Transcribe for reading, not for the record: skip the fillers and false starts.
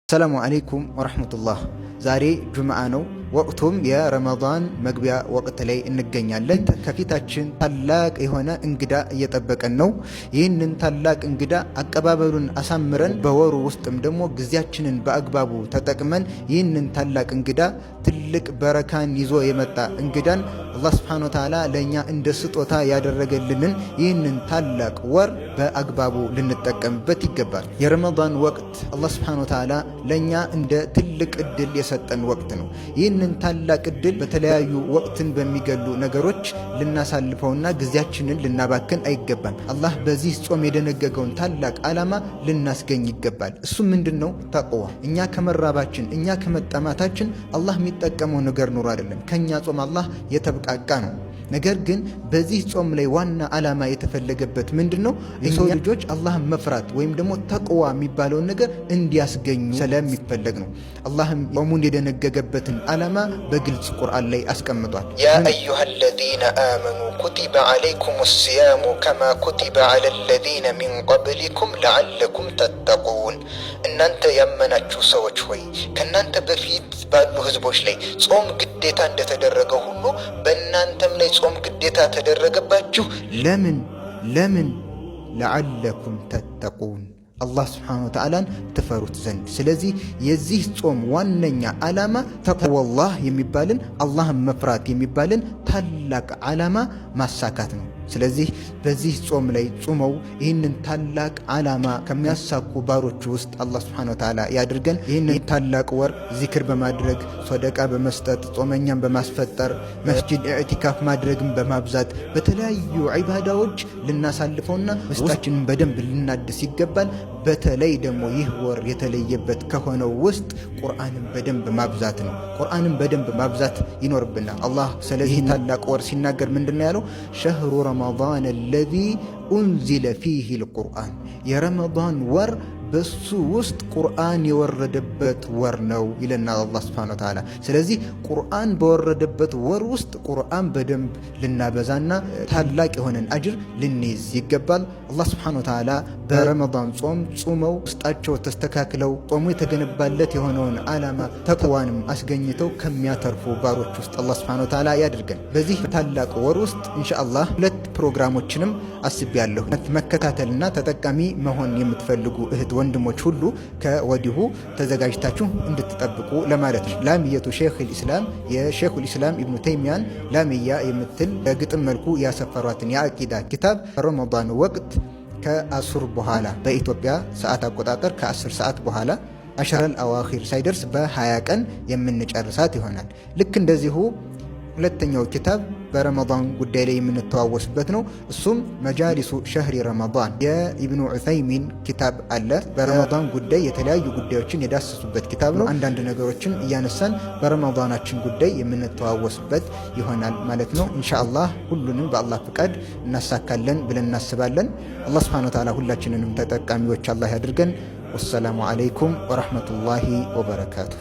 ሰላሙ አለይኩም ወራህመቱላህ። ዛሬ ጁምዓ ነው። ወቅቱም የረመዳን መግቢያ ወቅት ላይ እንገኛለን። ከፊታችን ታላቅ የሆነ እንግዳ እየጠበቀን ነው። ይህንን ታላቅ እንግዳ አቀባበሉን አሳምረን በወሩ ውስጥም ደግሞ ጊዜያችንን በአግባቡ ተጠቅመን ይህንን ታላቅ እንግዳ ትልቅ በረካን ይዞ የመጣ እንግዳን አላህ ሱብሓነሁ ወተዓላ ለእኛ እንደ ስጦታ ያደረገልንን ይህንን ታላቅ ወር በአግባቡ ልንጠቀምበት ይገባል። የረመዳን ወቅት አላህ ሱብሓነሁ ወተዓላ ለእኛ እንደ ትልቅ እድል የሰጠን ወቅት ነው። ይህንን ታላቅ እድል በተለያዩ ወቅትን በሚገሉ ነገሮች ልናሳልፈውና ጊዜያችንን ልናባክን አይገባም። አላህ በዚህ ጾም የደነገገውን ታላቅ ዓላማ ልናስገኝ ይገባል። እሱ ምንድን ነው? ተቅዋ። እኛ ከመራባችን እኛ ከመጠማታችን አላህ የሚጠቀመው ነገር ኑሮ አይደለም። ከኛ ጾም አላህ የተብቃቃ ነው። ነገር ግን በዚህ ጾም ላይ ዋና ዓላማ የተፈለገበት ምንድን ነው? የሰው ልጆች አላህን መፍራት ወይም ደግሞ ተቅዋ የሚባለውን ነገር እንዲያስገኙ ስለሚፈለግ ነው። አላህም ጾሙን የደነገገበትን ዓላማ በግልጽ ቁርአን ላይ አስቀምጧል። ያ አዩሃ አለዚነ አመኑ ኩቲበ ዓለይኩም ሲያሙ ከማ ኩቲበ ዐለ ለዚነ ሚን ቀብሊኩም ለዓለኩም ተተቁን። እናንተ ያመናችሁ ሰዎች ሆይ ከእናንተ በፊት ባሉ ህዝቦች ላይ ጾም ግዴታ እንደተደረገው ሁሉ በእናንተም ላይ ጾም ግዴታ ተደረገባችሁ። ለምን ለዓለኩም ተተቁን፣ አላህ ስብሓነሁ ወተዓላን ትፈሩት ዘንድ። ስለዚህ የዚህ ጾም ዋነኛ ዓላማ ተቅወላህ የሚባልን አላህን መፍራት የሚባልን ታላቅ ዓላማ ማሳካት ነው። ስለዚህ በዚህ ጾም ላይ ጾመው ይህንን ታላቅ ዓላማ ከሚያሳኩ ባሮች ውስጥ አላህ ሱብሓነሁ ወተዓላ ያድርገን። ይህንን ታላቅ ወር ዚክር በማድረግ ሶደቃ በመስጠት ጾመኛን በማስፈጠር መስጂድ ኢዕቲካፍ ማድረግን በማብዛት በተለያዩ ዒባዳዎች ልናሳልፈውና ውስጣችንን በደንብ ልናድስ ይገባል። በተለይ ደግሞ ይህ ወር የተለየበት ከሆነው ውስጥ ቁርአንን በደንብ ማብዛት ነው። ቁርአንን በደንብ ማብዛት ይኖርብናል። አላህ ስለዚህ ታላቅ ወር ሲናገር ምንድን ነው ያለው? ሸህሩ ረመዳን አለዚ ኡንዚለ ፊህ ልቁርአን፣ የረመዳን ወር በሱ ውስጥ ቁርአን የወረደበት ወር ነው ይለናል አላህ ሱብሓነሁ ወተዓላ። ስለዚህ ቁርአን በወረደበት ወር ውስጥ ቁርአን በደንብ ልናበዛና ታላቅ የሆነን አጅር ልንይዝ ይገባል። አላህ ሱብሓነሁ ወተዓላ በረመዳን ጾም ጾመው ውስጣቸው ተስተካክለው ጾሙ የተገነባለት የሆነውን ዓላማ ተቅዋንም አስገኝተው ከሚያተርፉ ባሮች ውስጥ አላህ ሱብሓነሁ ወተዓላ ያድርገን። በዚህ ታላቅ ወር ውስጥ ኢንሻአላህ 2 ፕሮግራሞችንም አስቤያለሁ። መከታተልና ተጠቃሚ መሆን የምትፈልጉ እህት ወንድሞች ሁሉ ከወዲሁ ተዘጋጅታችሁ እንድትጠብቁ ለማለት ነው። ላሚየቱ ሼኹል ኢስላም የሼኹል ኢስላም ኢብኑ ተይሚያን ላሚያ የምትል በግጥም መልኩ ያሰፈሯትን የአቂዳ ኪታብ ረመዳን ወቅት ከአሱር በኋላ በኢትዮጵያ ሰዓት አቆጣጠር ከ10 ሰዓት በኋላ አሸረል አዋኺር ሳይደርስ በ20 ቀን የምንጨርሳት ይሆናል። ልክ እንደዚሁ ሁለተኛው ኪታብ በረመዳን ጉዳይ ላይ የምንተዋወስበት ነው። እሱም መጃሊሱ ሸህሪ ረመዳን የኢብኑ ዑሰይሚን ኪታብ አለ። በረመዳን ጉዳይ የተለያዩ ጉዳዮችን የዳሰሱበት ኪታብ ነው። አንዳንድ ነገሮችን እያነሳን በረመዳናችን ጉዳይ የምንተዋወስበት ይሆናል ማለት ነው። ኢንሻአላህ ሁሉንም በአላህ ፍቃድ እናሳካለን ብለን እናስባለን። አላህ ሱብሓነሁ ወተዓላ ሁላችንንም ተጠቃሚዎች አላህ ያድርገን። ወሰላሙ አለይኩም ወረሕመቱላሂ ወበረካቱ።